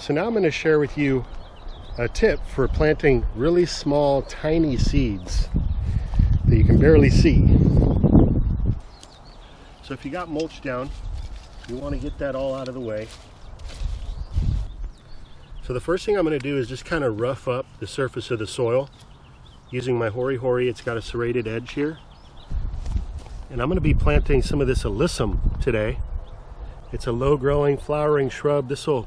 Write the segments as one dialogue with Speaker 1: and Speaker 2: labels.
Speaker 1: So now I'm going to share with you a tip for planting really small, tiny seeds that you can barely see. So if you got mulch down, you want to get that all out of the way. So the first thing I'm going to do is just kind of rough up the surface of the soil using my Hori Hori. It's got a serrated edge here. And I'm going to be planting some of this alyssum today. It's a low-growing, flowering shrub. This will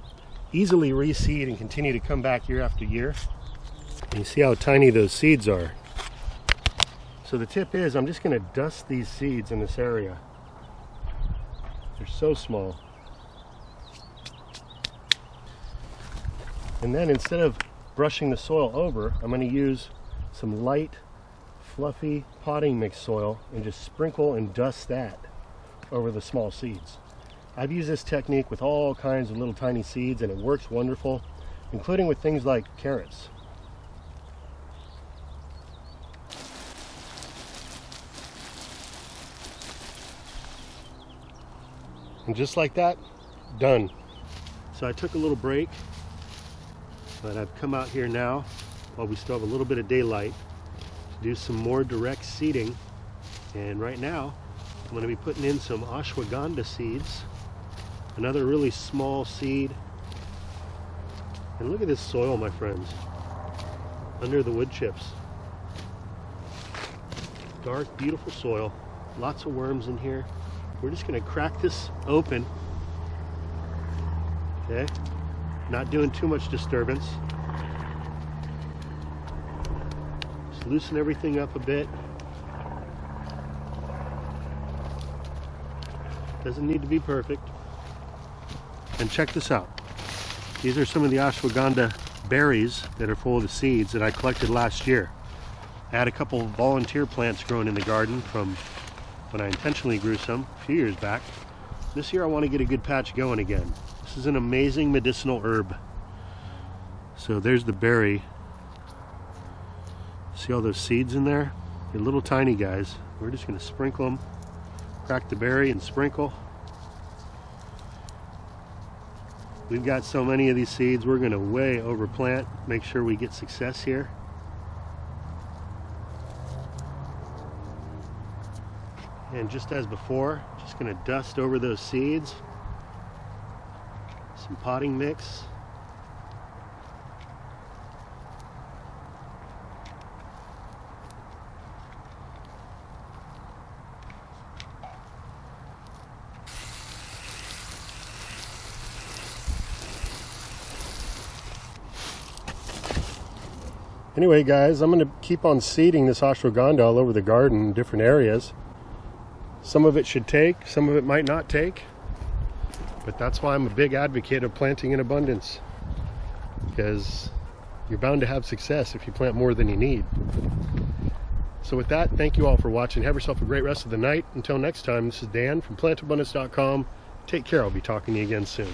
Speaker 1: easily reseed and continue to come back year after year. And you see how tiny those seeds are. So the tip is I'm just going to dust these seeds in this area. They're so small. And then instead of brushing the soil over, I'm going to use some light, fluffy potting mix soil and just sprinkle and dust that over the small seeds. I've used this technique with all kinds of little tiny seeds and it works wonderful, including with things like carrots. And just like that, done. So I took a little break, but I've come out here now while we still have a little bit of daylight to do some more direct seeding. And right now I'm going to be putting in some ashwagandha seeds, another really small seed. And look at this soil, my friends, under the wood chips. Dark, beautiful soil, lots of worms in here. We're just going to crack this open. Okay, not doing too much disturbance. Just loosen everything up a bit. Doesn't need to be perfect. And check this out. These are some of the ashwagandha berries that are full of the seeds that I collected last year. I had a couple volunteer plants growing in the garden from when I intentionally grew some a few years back. This year I want to get a good patch going again. This is an amazing medicinal herb. So there's the berry. See all those seeds in there? They're little tiny guys. We're just going to sprinkle them. Crack the berry and sprinkle. We've got so many of these seeds, we're going to way overplant. Make sure we get success here. And just as before, just going to dust over those seeds. Some potting mix. Anyway, guys, I'm going to keep on seeding this ashwagandha all over the garden in different areas. Some of it should take, some of it might not take, but that's why I'm a big advocate of planting in abundance, because you're bound to have success if you plant more than you need. So with that, thank you all for watching. Have yourself a great rest of the night. Until next time, this is Dan from plantabundance.com. Take care. I'll be talking to you again soon.